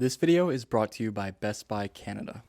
This video is brought to you by Best Buy Canada.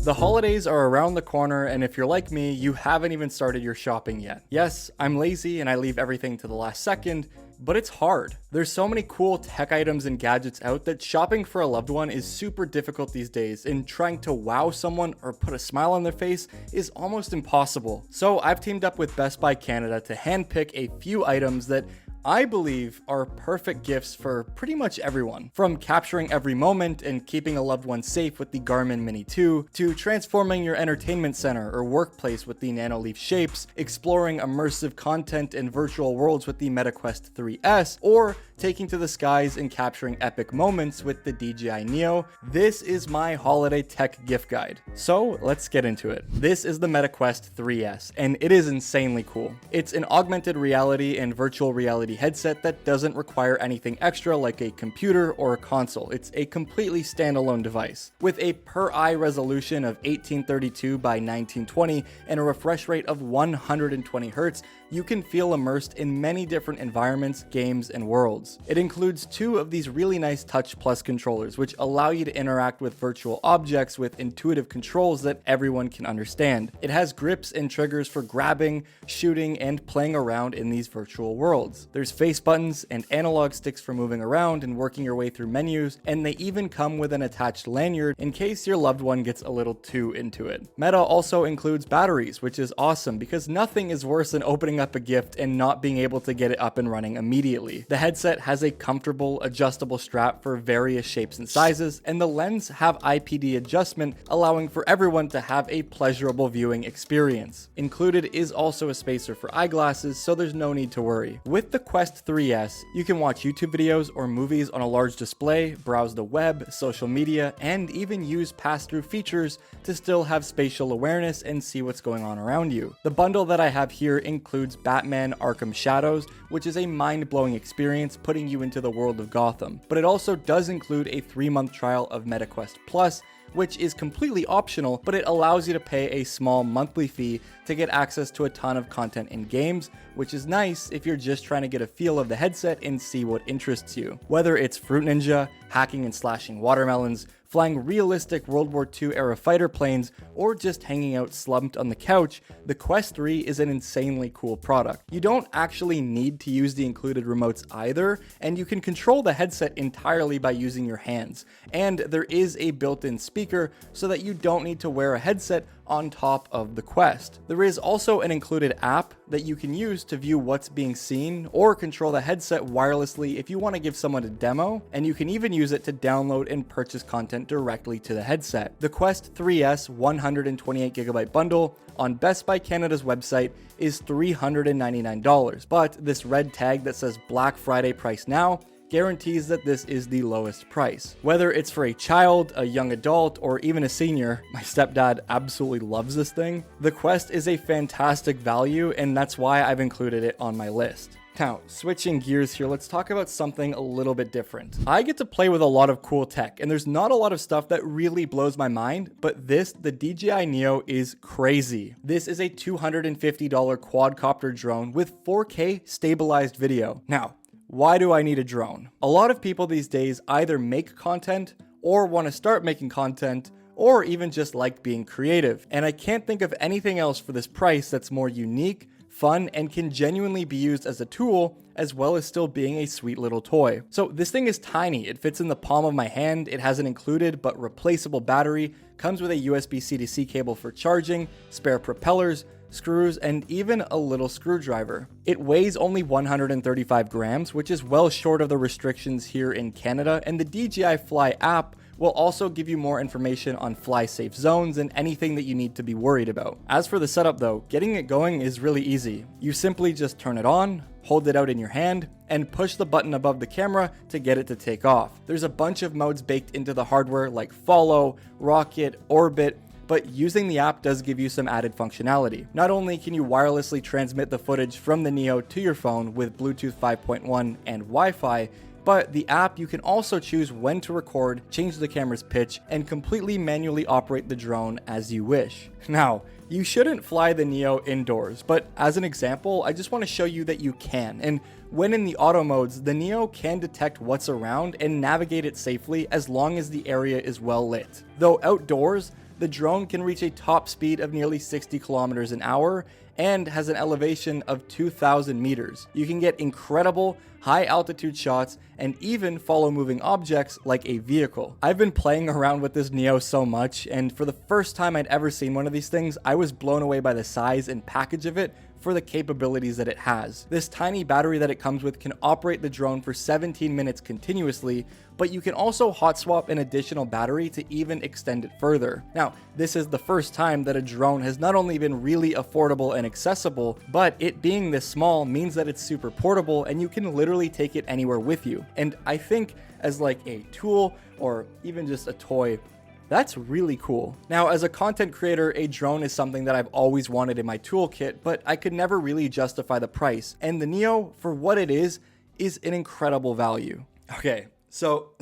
The holidays are around the corner, and if you're like me, you haven't even started your shopping yet. Yes, I'm lazy and I leave everything to the last second, but it's hard. There's so many cool tech items and gadgets out that shopping for a loved one is super difficult these days, and trying to wow someone or put a smile on their face is almost impossible. So I've teamed up with Best Buy Canada to handpick a few items that I believe are perfect gifts for pretty much everyone. From capturing every moment and keeping a loved one safe with the Garmin Mini 2, to transforming your entertainment center or workplace with the Nanoleaf Shapes, exploring immersive content in virtual worlds with the MetaQuest 3S, or taking to the skies and capturing epic moments with the DJI Neo. This is my holiday tech gift guide. So let's get into it. This is the MetaQuest 3S, and it is insanely cool. It's an augmented reality and virtual reality headset that doesn't require anything extra like a computer or a console. It's a completely standalone device. With a per eye resolution of 1832 by 1920 and a refresh rate of 120 Hz, you can feel immersed in many different environments, games, and worlds. It includes two of these really nice Touch Plus controllers, which allow you to interact with virtual objects with intuitive controls that everyone can understand. It has grips and triggers for grabbing, shooting, and playing around in these virtual worlds. There's face buttons and analog sticks for moving around and working your way through menus, and they even come with an attached lanyard in case your loved one gets a little too into it. Meta also includes batteries, which is awesome because nothing is worse than opening up a gift and not being able to get it up and running immediately. The headset has a comfortable, adjustable strap for various shapes and sizes, and the lens have IPD adjustment, allowing for everyone to have a pleasurable viewing experience. Included is also a spacer for eyeglasses, so there's no need to worry. With the Quest 3S, you can watch YouTube videos or movies on a large display, browse the web, social media, and even use pass-through features to still have spatial awareness and see what's going on around you. The bundle that I have here includes Batman Arkham Shadows, which is a mind-blowing experience putting you into the world of Gotham. But it also does include a 3-month trial of MetaQuest Plus, which is completely optional, but it allows you to pay a small monthly fee to get access to a ton of content and games, which is nice if you're just trying to get a feel of the headset and see what interests you. Whether it's Fruit Ninja, hacking and slashing watermelons, flying realistic World War II era fighter planes, or just hanging out slumped on the couch, the Quest 3 is an insanely cool product. You don't actually need to use the included remotes either, and you can control the headset entirely by using your hands. And there is a built-in speaker so that you don't need to wear a headset on top of the Quest. There is also an included app that you can use to view what's being seen or control the headset wirelessly if you want to give someone a demo, and you can even use it to download and purchase content directly to the headset. The Quest 3S 128GB bundle on Best Buy Canada's website is $399, but this red tag that says Black Friday price now guarantees that this is the lowest price. Whether it's for a child, a young adult, or even a senior, my stepdad absolutely loves this thing, the Quest is a fantastic value, and that's why I've included it on my list. Now, switching gears here, let's talk about something a little bit different. I get to play with a lot of cool tech, and there's not a lot of stuff that really blows my mind, but the DJI Neo is crazy. This is a $250 quadcopter drone with 4K stabilized video. Now, why do I need a drone? A lot of people these days either make content or want to start making content, or even just like being creative. And I can't think of anything else for this price that's more unique, fun, and can genuinely be used as a tool, as well as still being a sweet little toy. So this thing is tiny. It fits in the palm of my hand. It has an included but replaceable battery, comes with a USB-C to C cable for charging, spare propellers, screws, and even a little screwdriver. It weighs only 135 grams, which is well short of the restrictions here in Canada, and the DJI Fly app will also give you more information on fly safe zones and anything that you need to be worried about. As for the setup though, getting it going is really easy. You simply just turn it on, hold it out in your hand, and push the button above the camera to get it to take off. There's a bunch of modes baked into the hardware like follow, rocket, orbit, but using the app does give you some added functionality. Not only can you wirelessly transmit the footage from the Neo to your phone with Bluetooth 5.1 and Wi-Fi, but the app, you can also choose when to record, change the camera's pitch, and completely manually operate the drone as you wish. Now, you shouldn't fly the Neo indoors, but as an example, I just want to show you that you can. And when in the auto modes, the Neo can detect what's around and navigate it safely as long as the area is well lit. Though outdoors, the drone can reach a top speed of nearly 60 kilometers an hour and has an elevation of 2,000 meters. You can get incredible high altitude shots and even follow moving objects like a vehicle. I've been playing around with this Neo so much, and for the first time I'd ever seen one of these things, I was blown away by the size and package of it for the capabilities that it has. This tiny battery that it comes with can operate the drone for 17 minutes continuously, but you can also hot swap an additional battery to even extend it further. Now, this is the first time that a drone has not only been really affordable and accessible, but it being this small means that it's super portable and you can literally take it anywhere with you. And I think as like a tool or even just a toy, that's really cool. Now, as a content creator, a drone is something that I've always wanted in my toolkit, but I could never really justify the price. And the Neo, for what it is an incredible value. Okay, so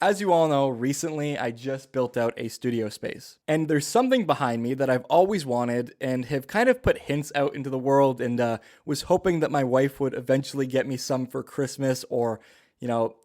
as you all know, recently I just built out a studio space. And there's something behind me that I've always wanted and have kind of put hints out into the world, and was hoping that my wife would eventually get me some for Christmas or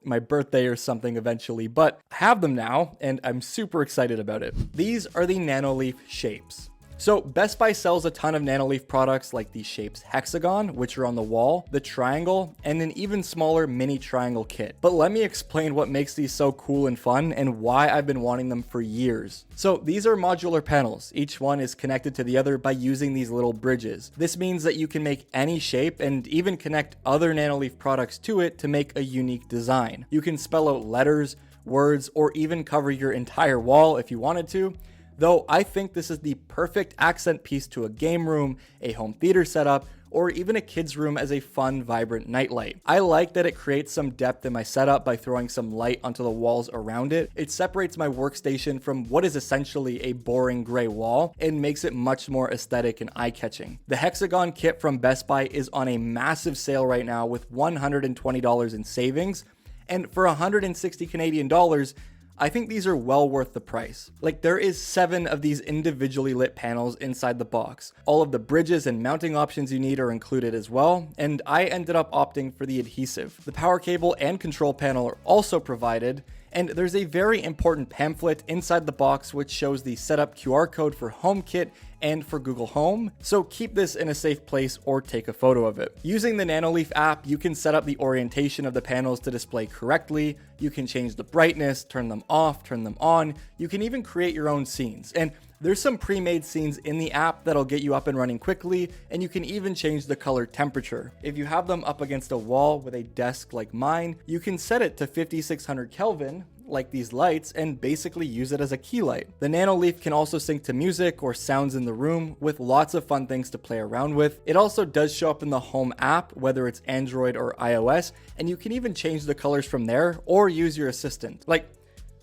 my birthday or something eventually, but I have them now and I'm super excited about it. These are the Nanoleaf Shapes. So Best Buy sells a ton of Nanoleaf products like the Shapes Hexagon, which are on the wall, the Triangle, and an even smaller mini triangle kit. But let me explain what makes these so cool and fun and why I've been wanting them for years. So these are modular panels. Each one is connected to the other by using these little bridges. This means that you can make any shape and even connect other Nanoleaf products to it to make a unique design. You can spell out letters, words, or even cover your entire wall if you wanted to. Though I think this is the perfect accent piece to a game room, a home theater setup, or even a kid's room as a fun, vibrant nightlight. I like that it creates some depth in my setup by throwing some light onto the walls around it. It separates my workstation from what is essentially a boring gray wall and makes it much more aesthetic and eye-catching. The Hexagon kit from Best Buy is on a massive sale right now with $120 in savings, and for 160 Canadian dollars, I think these are well worth the price. Like, there is 7 of these individually lit panels inside the box. All of the bridges and mounting options you need are included as well, and I ended up opting for the adhesive. The power cable and control panel are also provided, and there's a very important pamphlet inside the box which shows the setup QR code for HomeKit and for Google Home, so keep this in a safe place or take a photo of it. Using the Nanoleaf app, you can set up the orientation of the panels to display correctly, you can change the brightness, turn them off, turn them on, you can even create your own scenes. And there's some pre-made scenes in the app that'll get you up and running quickly, and you can even change the color temperature. If you have them up against a wall with a desk like mine, you can set it to 5600 Kelvin, like these lights, and basically use it as a key light. The Nanoleaf can also sync to music or sounds in the room with lots of fun things to play around with. It also does show up in the Home app, whether it's Android or iOS, and you can even change the colors from there or use your assistant. Like,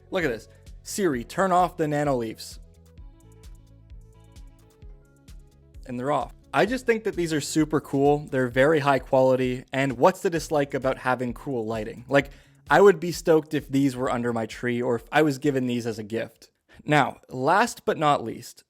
look at this. Siri, turn off the Nanoleafs. And they're off. I just think that these are super cool. They're very high quality, and what's the dislike about having cool lighting? Like, I would be stoked if these were under my tree or if I was given these as a gift. Now, last but not least,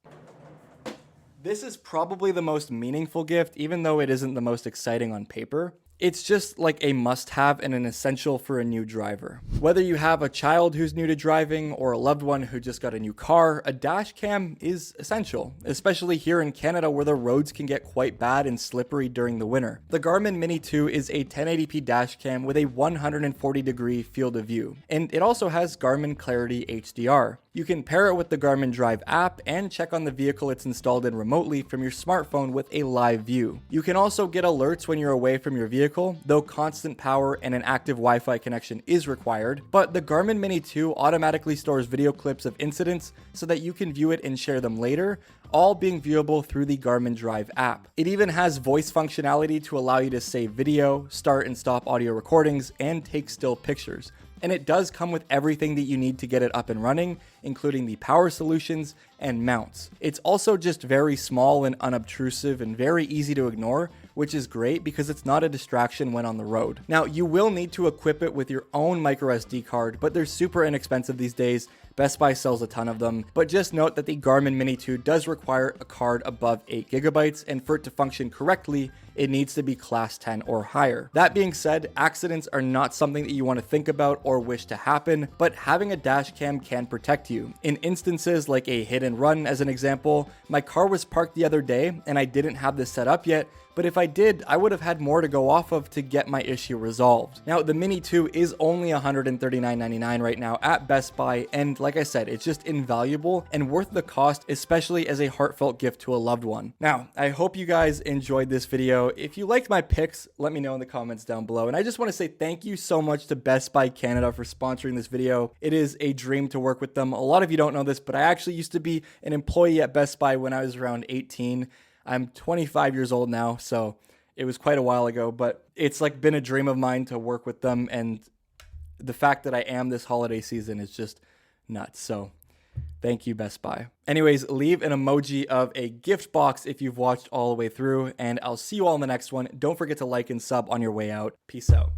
this is probably the most meaningful gift, even though it isn't the most exciting on paper. It's just like a must-have and an essential for a new driver. Whether you have a child who's new to driving or a loved one who just got a new car, a dash cam is essential, especially here in Canada where the roads can get quite bad and slippery during the winter. The Garmin Mini 2 is a 1080p dash cam with a 140-degree field of view, and it also has Garmin Clarity HDR. You can pair it with the Garmin Drive app and check on the vehicle it's installed in remotely from your smartphone with a live view. You can also get alerts when you're away from your vehicle, though constant power and an active Wi-Fi connection is required, but the Garmin Mini 2 automatically stores video clips of incidents so that you can view it and share them later, all being viewable through the Garmin Drive app. It even has voice functionality to allow you to save video, start and stop audio recordings, and take still pictures. And it does come with everything that you need to get it up and running, including the power solutions and mounts. It's also just very small and unobtrusive and very easy to ignore, which is great because it's not a distraction when on the road. Now, you will need to equip it with your own micro SD card, but they're super inexpensive these days. Best Buy sells a ton of them, but just note that the Garmin Mini 2 does require a card above 8 gigabytes, and for it to function correctly, it needs to be class 10 or higher. That being said, accidents are not something that you want to think about or wish to happen, but having a dash cam can protect you. In instances like a hit and run as an example, my car was parked the other day and I didn't have this set up yet, but if I did, I would have had more to go off of to get my issue resolved. Now, the Mini 2 is only $139.99 right now at Best Buy, and like I said, it's just invaluable and worth the cost, especially as a heartfelt gift to a loved one. Now, I hope you guys enjoyed this video. If you liked my picks, let me know in the comments down below. And I just want to say thank you so much to Best Buy Canada for sponsoring this video. It is a dream to work with them. A lot of you don't know this, but I actually used to be an employee at Best Buy when I was around 18. I'm 25 years old now, so it was quite a while ago, but it's like been a dream of mine to work with them, and the fact that I am this holiday season is just nuts. So thank you, Best Buy. Anyways, leave an emoji of a gift box if you've watched all the way through, and I'll see you all in the next one. Don't forget to like and sub on your way out. Peace out.